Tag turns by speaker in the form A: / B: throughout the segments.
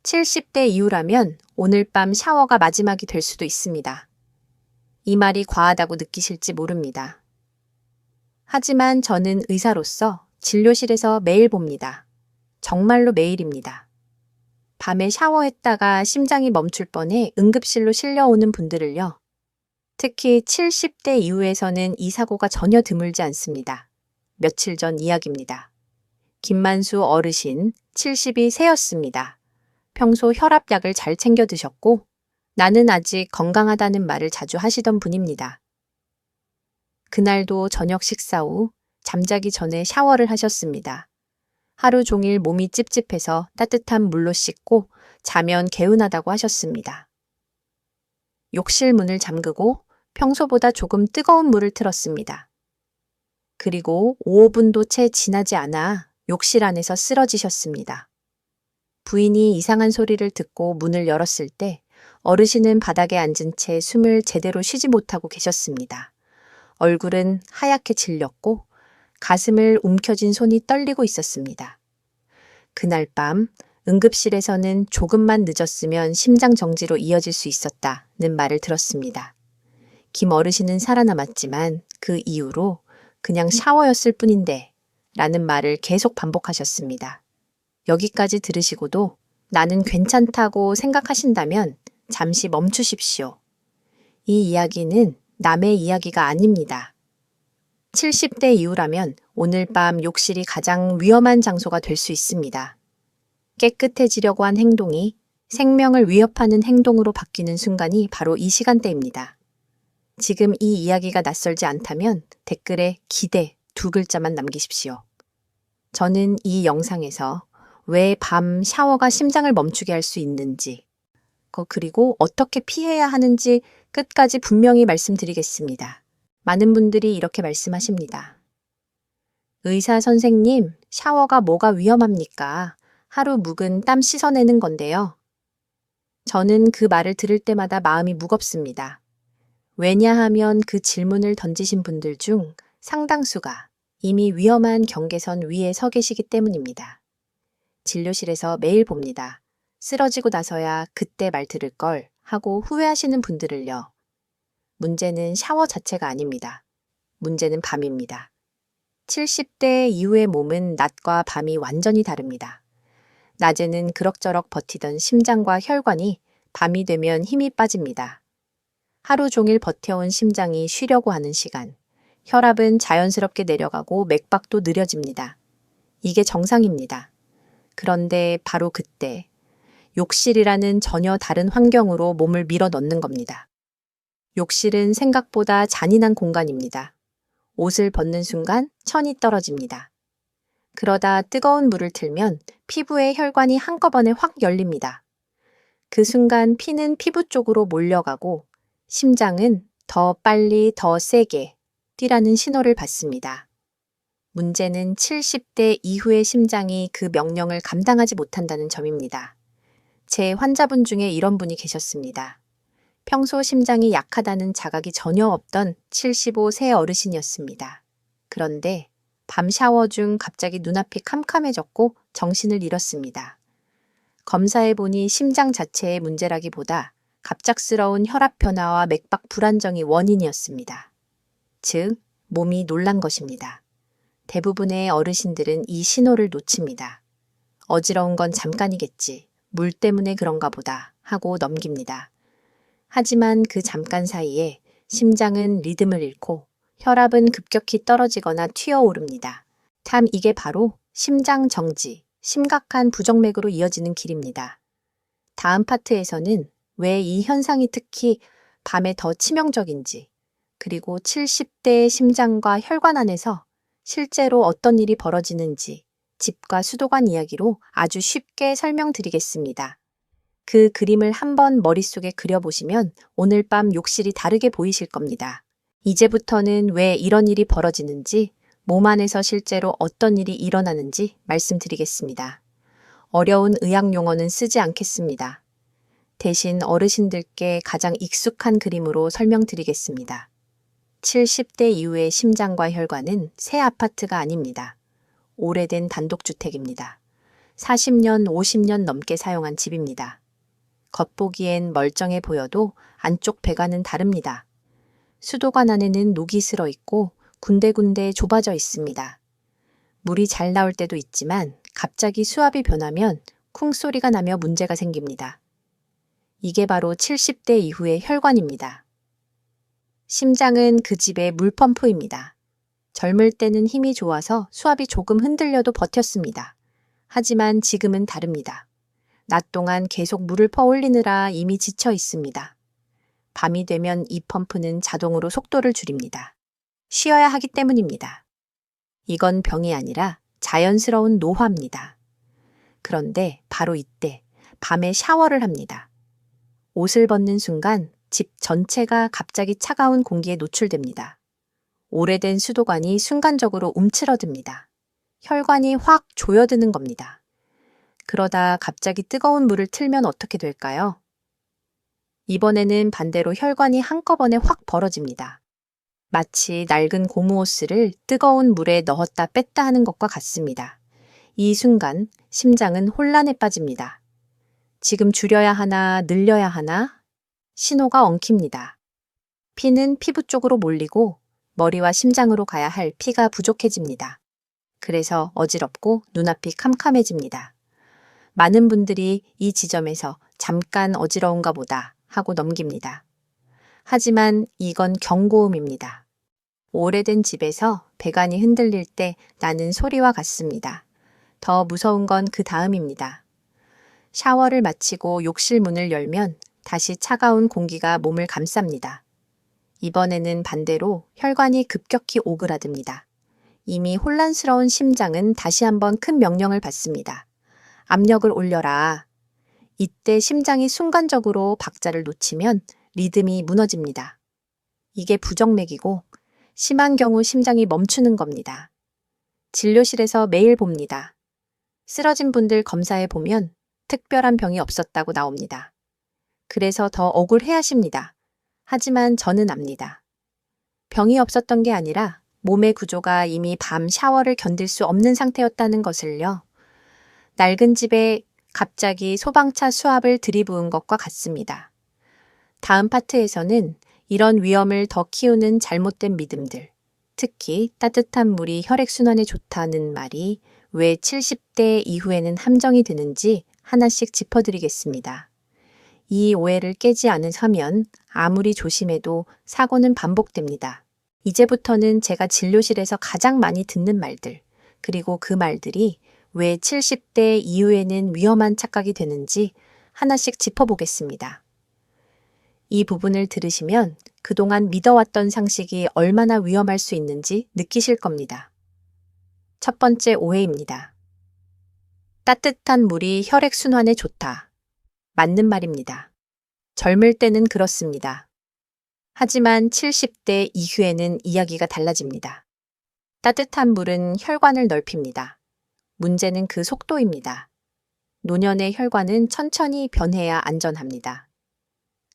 A: 70대 이후라면 오늘 밤 샤워가 마지막이 될 수도 있습니다. 이 말이 과하다고 느끼실지 모릅니다. 하지만 저는 의사로서 진료실에서 매일 봅니다. 정말로 매일입니다. 밤에 샤워했다가 심장이 멈출 뻔해 응급실로 실려오는 분들을요. 특히 70대 이후에서는 이 사고가 전혀 드물지 않습니다. 며칠 전 이야기입니다. 김만수 어르신 70이 세였습니다. 평소 혈압약을 잘 챙겨 드셨고 나는 아직 건강하다는 말을 자주 하시던 분입니다. 그날도 저녁 식사 후 잠자기 전에 샤워를 하셨습니다. 하루 종일 몸이 찝찝해서 따뜻한 물로 씻고 자면 개운하다고 하셨습니다. 욕실 문을 잠그고 평소보다 조금 뜨거운 물을 틀었습니다. 그리고 5분도 채 지나지 않아 욕실 안에서 쓰러지셨습니다. 부인이 이상한 소리를 듣고 문을 열었을 때 어르신은 바닥에 앉은 채 숨을 제대로 쉬지 못하고 계셨습니다. 얼굴은 하얗게 질렸고 가슴을 움켜쥔 손이 떨리고 있었습니다. 그날 밤 응급실에서는 조금만 늦었으면 심장 정지로 이어질 수 있었다는 말을 들었습니다. 김 어르신은 살아남았지만 그 이후로 그냥 샤워였을 뿐인데 라는 말을 계속 반복하셨습니다. 여기까지 들으시고도 나는 괜찮다고 생각하신다면 잠시 멈추십시오. 이 이야기는 남의 이야기가 아닙니다. 70대 이후라면 오늘 밤 욕실이 가장 위험한 장소가 될 수 있습니다. 깨끗해지려고 한 행동이 생명을 위협하는 행동으로 바뀌는 순간이 바로 이 시간대입니다. 지금 이 이야기가 낯설지 않다면 댓글에 기대 2글자만 남기십시오. 저는 이 영상에서 왜 밤 샤워가 심장을 멈추게 할 수 있는지, 그리고 어떻게 피해야 하는지 끝까지 분명히 말씀드리겠습니다. 많은 분들이 이렇게 말씀하십니다. 의사 선생님, 샤워가 뭐가 위험합니까? 하루 묵은 땀 씻어내는 건데요. 저는 그 말을 들을 때마다 마음이 무겁습니다. 왜냐하면 그 질문을 던지신 분들 중 상당수가 이미 위험한 경계선 위에 서 계시기 때문입니다. 진료실에서 매일 봅니다. 쓰러지고 나서야 그때 말 들을 걸 하고 후회하시는 분들을요. 문제는 샤워 자체가 아닙니다. 문제는 밤입니다. 70대 이후의 몸은 낮과 밤이 완전히 다릅니다. 낮에는 그럭저럭 버티던 심장과 혈관이 밤이 되면 힘이 빠집니다. 하루 종일 버텨온 심장이 쉬려고 하는 시간, 혈압은 자연스럽게 내려가고 맥박도 느려집니다. 이게 정상입니다. 그런데 바로 그때 욕실이라는 전혀 다른 환경으로 몸을 밀어 넣는 겁니다. 욕실은 생각보다 잔인한 공간입니다. 옷을 벗는 순간 천이 떨어집니다. 그러다 뜨거운 물을 틀면 피부의 혈관이 한꺼번에 확 열립니다. 그 순간 피는 피부 쪽으로 몰려가고 심장은 더 빨리 더 세게 뛰라는 신호를 받습니다. 문제는 70대 이후의 심장이 그 명령을 감당하지 못한다는 점입니다. 제 환자분 중에 이런 분이 계셨습니다. 평소 심장이 약하다는 자각이 전혀 없던 75세 어르신이었습니다. 그런데 밤 샤워 중 갑자기 눈앞이 캄캄해졌고 정신을 잃었습니다. 검사해보니 심장 자체의 문제라기보다 갑작스러운 혈압 변화와 맥박 불안정이 원인이었습니다. 즉, 몸이 놀란 것입니다. 대부분의 어르신들은 이 신호를 놓칩니다. 어지러운 건 잠깐이겠지, 물 때문에 그런가 보다 하고 넘깁니다. 하지만 그 잠깐 사이에 심장은 리듬을 잃고 혈압은 급격히 떨어지거나 튀어오릅니다. 참 이게 바로 심장 정지, 심각한 부정맥으로 이어지는 길입니다. 다음 파트에서는 왜 이 현상이 특히 밤에 더 치명적인지, 그리고 70대의 심장과 혈관 안에서 실제로 어떤 일이 벌어지는지 집과 수도관 이야기로 아주 쉽게 설명드리겠습니다. 그 그림을 한번 머릿속에 그려보시면 오늘 밤 욕실이 다르게 보이실 겁니다. 이제부터는 왜 이런 일이 벌어지는지, 몸 안에서 실제로 어떤 일이 일어나는지 말씀드리겠습니다. 어려운 의학 용어는 쓰지 않겠습니다. 대신 어르신들께 가장 익숙한 그림으로 설명드리겠습니다. 70대 이후의 심장과 혈관은 새 아파트가 아닙니다. 오래된 단독주택입니다. 40년, 50년 넘게 사용한 집입니다. 겉보기엔 멀쩡해 보여도 안쪽 배관은 다릅니다. 수도관 안에는 녹이 슬어 있고 군데군데 좁아져 있습니다. 물이 잘 나올 때도 있지만 갑자기 수압이 변하면 쿵 소리가 나며 문제가 생깁니다. 이게 바로 70대 이후의 혈관입니다. 심장은 그 집의 물펌프입니다. 젊을 때는 힘이 좋아서 수압이 조금 흔들려도 버텼습니다. 하지만 지금은 다릅니다. 낮 동안 계속 물을 퍼올리느라 이미 지쳐 있습니다. 밤이 되면 이 펌프는 자동으로 속도를 줄입니다. 쉬어야 하기 때문입니다. 이건 병이 아니라 자연스러운 노화입니다. 그런데 바로 이때 밤에 샤워를 합니다. 옷을 벗는 순간 집 전체가 갑자기 차가운 공기에 노출됩니다. 오래된 수도관이 순간적으로 움츠러듭니다. 혈관이 확 조여드는 겁니다. 그러다 갑자기 뜨거운 물을 틀면 어떻게 될까요? 이번에는 반대로 혈관이 한꺼번에 확 벌어집니다. 마치 낡은 고무호스를 뜨거운 물에 넣었다 뺐다 하는 것과 같습니다. 이 순간 심장은 혼란에 빠집니다. 지금 줄여야 하나, 늘려야 하나? 신호가 엉킵니다. 피는 피부 쪽으로 몰리고 머리와 심장으로 가야 할 피가 부족해집니다. 그래서 어지럽고 눈앞이 캄캄해집니다. 많은 분들이 이 지점에서 잠깐 어지러운가 보다 하고 넘깁니다. 하지만 이건 경고음입니다. 오래된 집에서 배관이 흔들릴 때 나는 소리와 같습니다. 더 무서운 건 그 다음입니다. 샤워를 마치고 욕실 문을 열면 다시 차가운 공기가 몸을 감쌉니다. 이번에는 반대로 혈관이 급격히 오그라듭니다. 이미 혼란스러운 심장은 다시 한번 큰 명령을 받습니다. 압력을 올려라. 이때 심장이 순간적으로 박자를 놓치면 리듬이 무너집니다. 이게 부정맥이고 심한 경우 심장이 멈추는 겁니다. 진료실에서 매일 봅니다. 쓰러진 분들 검사해 보면 특별한 병이 없었다고 나옵니다. 그래서 더 억울해하십니다. 하지만 저는 압니다. 병이 없었던 게 아니라 몸의 구조가 이미 밤 샤워를 견딜 수 없는 상태였다는 것을요. 낡은 집에 갑자기 소방차 수압을 들이부은 것과 같습니다. 다음 파트에서는 이런 위험을 더 키우는 잘못된 믿음들, 특히 따뜻한 물이 혈액순환에 좋다는 말이 왜 70대 이후에는 함정이 되는지 하나씩 짚어드리겠습니다. 이 오해를 깨지 않으면 아무리 조심해도 사고는 반복됩니다. 이제부터는 제가 진료실에서 가장 많이 듣는 말들, 그리고 그 말들이 왜 70대 이후에는 위험한 착각이 되는지 하나씩 짚어보겠습니다. 이 부분을 들으시면 그동안 믿어왔던 상식이 얼마나 위험할 수 있는지 느끼실 겁니다. 첫 번째 오해입니다. 따뜻한 물이 혈액순환에 좋다. 맞는 말입니다. 젊을 때는 그렇습니다. 하지만 70대 이후에는 이야기가 달라집니다. 따뜻한 물은 혈관을 넓힙니다. 문제는 그 속도입니다. 노년의 혈관은 천천히 변해야 안전합니다.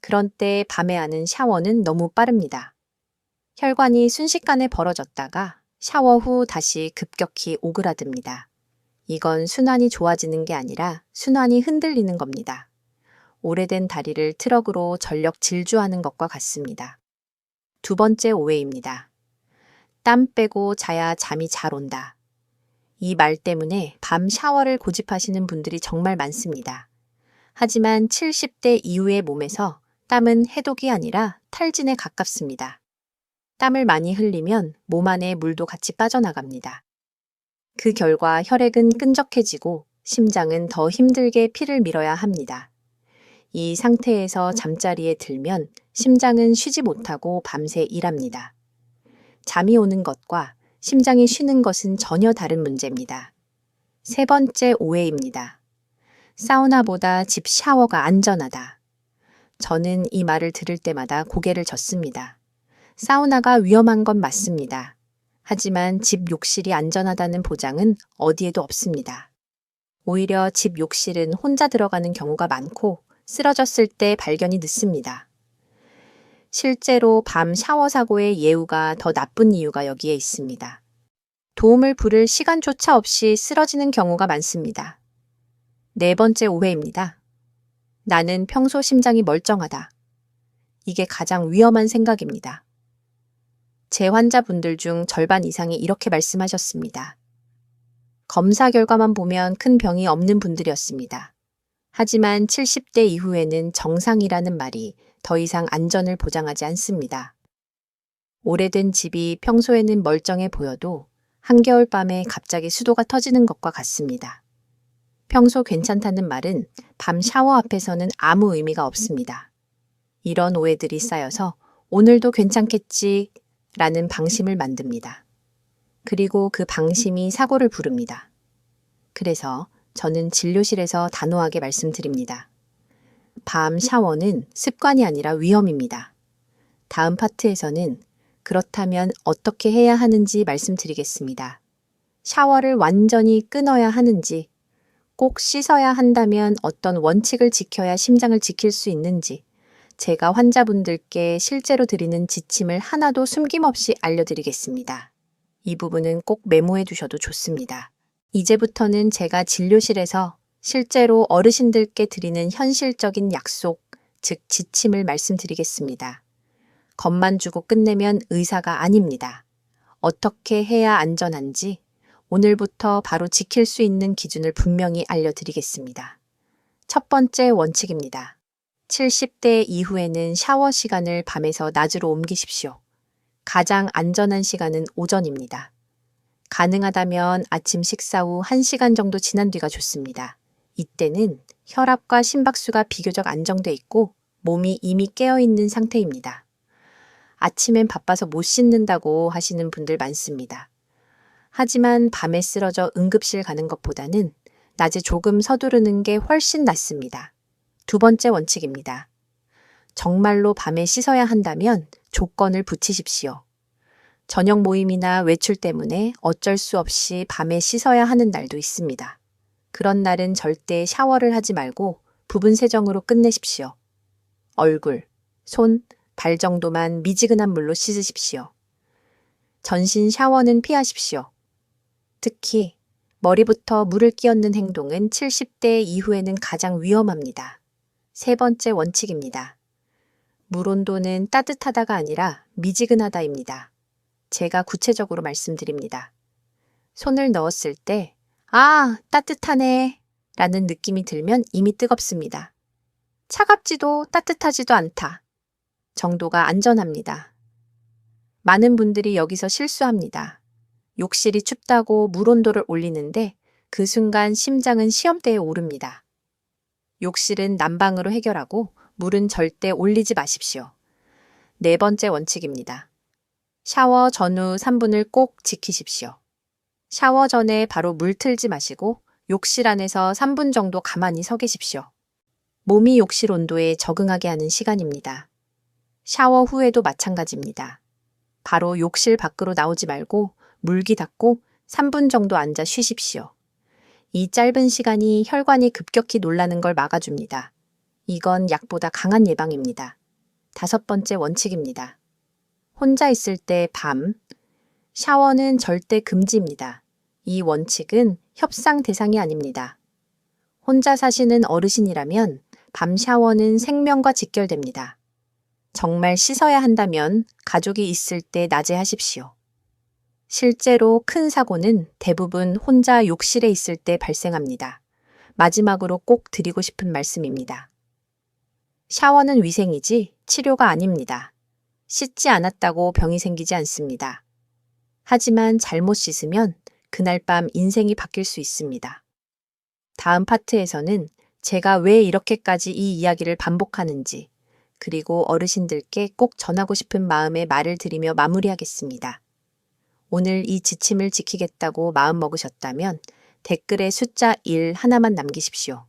A: 그런 때 밤에 하는 샤워는 너무 빠릅니다. 혈관이 순식간에 벌어졌다가 샤워 후 다시 급격히 오그라듭니다. 이건 순환이 좋아지는 게 아니라 순환이 흔들리는 겁니다. 오래된 다리를 트럭으로 전력 질주하는 것과 같습니다. 두 번째 오해입니다. 땀 빼고 자야 잠이 잘 온다. 이 말 때문에 밤 샤워를 고집하시는 분들이 정말 많습니다. 하지만 70대 이후의 몸에서 땀은 해독이 아니라 탈진에 가깝습니다. 땀을 많이 흘리면 몸 안에 물도 같이 빠져나갑니다. 그 결과 혈액은 끈적해지고 심장은 더 힘들게 피를 밀어야 합니다. 이 상태에서 잠자리에 들면 심장은 쉬지 못하고 밤새 일합니다. 잠이 오는 것과 심장이 쉬는 것은 전혀 다른 문제입니다. 세 번째 오해입니다. 사우나보다 집 샤워가 안전하다. 저는 이 말을 들을 때마다 고개를 젓습니다. 사우나가 위험한 건 맞습니다. 하지만 집 욕실이 안전하다는 보장은 어디에도 없습니다. 오히려 집 욕실은 혼자 들어가는 경우가 많고 쓰러졌을 때 발견이 늦습니다. 실제로 밤 샤워 사고의 예후가 더 나쁜 이유가 여기에 있습니다. 도움을 부를 시간조차 없이 쓰러지는 경우가 많습니다. 네 번째 오해입니다. 나는 평소 심장이 멀쩡하다. 이게 가장 위험한 생각입니다. 제 환자분들 중 절반 이상이 이렇게 말씀하셨습니다. 검사 결과만 보면 큰 병이 없는 분들이었습니다. 하지만 70대 이후에는 정상이라는 말이 더 이상 안전을 보장하지 않습니다. 오래된 집이 평소에는 멀쩡해 보여도 한겨울 밤에 갑자기 수도가 터지는 것과 같습니다. 평소 괜찮다는 말은 밤 샤워 앞에서는 아무 의미가 없습니다. 이런 오해들이 쌓여서 오늘도 괜찮겠지 라는 방심을 만듭니다. 그리고 그 방심이 사고를 부릅니다. 그래서 저는 진료실에서 단호하게 말씀드립니다. 밤 샤워는 습관이 아니라 위험입니다. 다음 파트에서는 그렇다면 어떻게 해야 하는지 말씀드리겠습니다. 샤워를 완전히 끊어야 하는지, 꼭 씻어야 한다면 어떤 원칙을 지켜야 심장을 지킬 수 있는지, 제가 환자분들께 실제로 드리는 지침을 하나도 숨김없이 알려드리겠습니다. 이 부분은 꼭 메모해 두셔도 좋습니다. 이제부터는 제가 진료실에서 실제로 어르신들께 드리는 현실적인 약속, 즉 지침을 말씀드리겠습니다. 겁만 주고 끝내면 의사가 아닙니다. 어떻게 해야 안전한지 오늘부터 바로 지킬 수 있는 기준을 분명히 알려드리겠습니다. 첫 번째 원칙입니다. 70대 이후에는 샤워 시간을 밤에서 낮으로 옮기십시오. 가장 안전한 시간은 오전입니다. 가능하다면 아침 식사 후 1시간 정도 지난 뒤가 좋습니다. 이때는 혈압과 심박수가 비교적 안정돼 있고 몸이 이미 깨어있는 상태입니다. 아침엔 바빠서 못 씻는다고 하시는 분들 많습니다. 하지만 밤에 쓰러져 응급실 가는 것보다는 낮에 조금 서두르는 게 훨씬 낫습니다. 두 번째 원칙입니다. 정말로 밤에 씻어야 한다면 조건을 붙이십시오. 저녁 모임이나 외출 때문에 어쩔 수 없이 밤에 씻어야 하는 날도 있습니다. 그런 날은 절대 샤워를 하지 말고 부분 세정으로 끝내십시오. 얼굴, 손, 발 정도만 미지근한 물로 씻으십시오. 전신 샤워는 피하십시오. 특히 머리부터 물을 끼얹는 행동은 70대 이후에는 가장 위험합니다. 세 번째 원칙입니다. 물 온도는 따뜻하다가 아니라 미지근하다입니다. 제가 구체적으로 말씀드립니다. 손을 넣었을 때 아, 따뜻하네 라는 느낌이 들면 이미 뜨겁습니다. 차갑지도 따뜻하지도 않다 정도가 안전합니다. 많은 분들이 여기서 실수합니다. 욕실이 춥다고 물 온도를 올리는데 그 순간 심장은 시험대에 오릅니다. 욕실은 난방으로 해결하고 물은 절대 올리지 마십시오. 네 번째 원칙입니다. 샤워 전후 3분을 꼭 지키십시오. 샤워 전에 바로 물 틀지 마시고 욕실 안에서 3분 정도 가만히 서 계십시오. 몸이 욕실 온도에 적응하게 하는 시간입니다. 샤워 후에도 마찬가지입니다. 바로 욕실 밖으로 나오지 말고 물기 닫고 3분 정도 앉아 쉬십시오. 이 짧은 시간이 혈관이 급격히 놀라는 걸 막아줍니다. 이건 약보다 강한 예방입니다. 다섯 번째 원칙입니다. 혼자 있을 때 밤, 샤워는 절대 금지입니다. 이 원칙은 협상 대상이 아닙니다. 혼자 사시는 어르신이라면 밤 샤워는 생명과 직결됩니다. 정말 씻어야 한다면 가족이 있을 때 낮에 하십시오. 실제로 큰 사고는 대부분 혼자 욕실에 있을 때 발생합니다. 마지막으로 꼭 드리고 싶은 말씀입니다. 샤워는 위생이지 치료가 아닙니다. 씻지 않았다고 병이 생기지 않습니다. 하지만 잘못 씻으면 그날 밤 인생이 바뀔 수 있습니다. 다음 파트에서는 제가 왜 이렇게까지 이 이야기를 반복하는지, 그리고 어르신들께 꼭 전하고 싶은 마음에 말을 드리며 마무리하겠습니다. 오늘 이 지침을 지키겠다고 마음먹으셨다면 댓글에 숫자 1 하나만 남기십시오.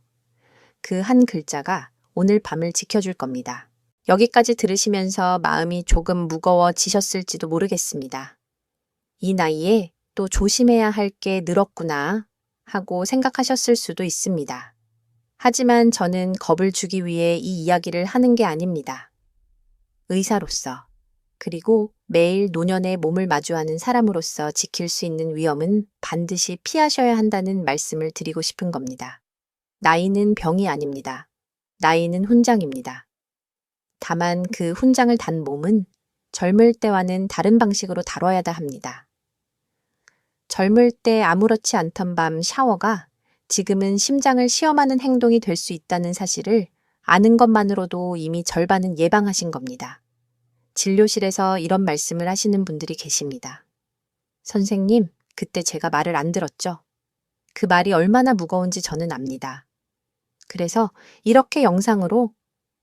A: 그 한 글자가 오늘 밤을 지켜줄 겁니다. 여기까지 들으시면서 마음이 조금 무거워지셨을지도 모르겠습니다. 이 나이에 또 조심해야 할 게 늘었구나 하고 생각하셨을 수도 있습니다. 하지만 저는 겁을 주기 위해 이 이야기를 하는 게 아닙니다. 의사로서, 그리고 매일 노년의 몸을 마주하는 사람으로서 지킬 수 있는 위험은 반드시 피하셔야 한다는 말씀을 드리고 싶은 겁니다. 나이는 병이 아닙니다. 나이는 훈장입니다. 다만 그 훈장을 단 몸은 젊을 때와는 다른 방식으로 다뤄야 합니다. 젊을 때 아무렇지 않던 밤 샤워가 지금은 심장을 시험하는 행동이 될 수 있다는 사실을 아는 것만으로도 이미 절반은 예방하신 겁니다. 진료실에서 이런 말씀을 하시는 분들이 계십니다. 선생님, 그때 제가 말을 안 들었죠? 그 말이 얼마나 무거운지 저는 압니다. 그래서 이렇게 영상으로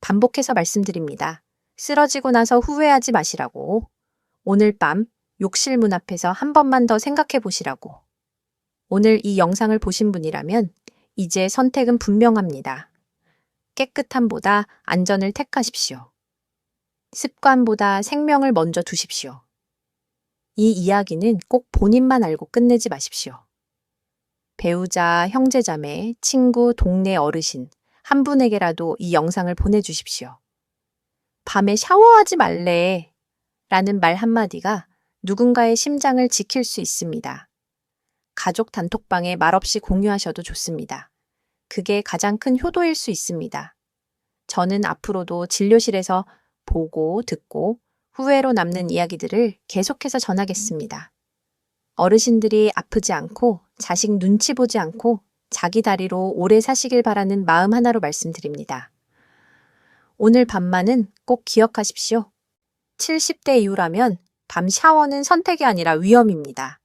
A: 반복해서 말씀드립니다. 쓰러지고 나서 후회하지 마시라고. 오늘 밤 욕실 문 앞에서 한 번만 더 생각해 보시라고. 오늘 이 영상을 보신 분이라면 이제 선택은 분명합니다. 깨끗함보다 안전을 택하십시오. 습관보다 생명을 먼저 두십시오. 이 이야기는 꼭 본인만 알고 끝내지 마십시오. 배우자, 형제자매, 친구, 동네 어르신 한 분에게라도 이 영상을 보내주십시오. 밤에 샤워하지 말래 라는 말 한마디가 누군가의 심장을 지킬 수 있습니다. 가족 단톡방에 말없이 공유하셔도 좋습니다. 그게 가장 큰 효도일 수 있습니다. 저는 앞으로도 진료실에서 보고 듣고 후회로 남는 이야기들을 계속해서 전하겠습니다. 어르신들이 아프지 않고 자식 눈치 보지 않고 자기 다리로 오래 사시길 바라는 마음 하나로 말씀드립니다. 오늘 밤만은 꼭 기억하십시오. 70대 이후라면 밤 샤워는 선택이 아니라 위험입니다.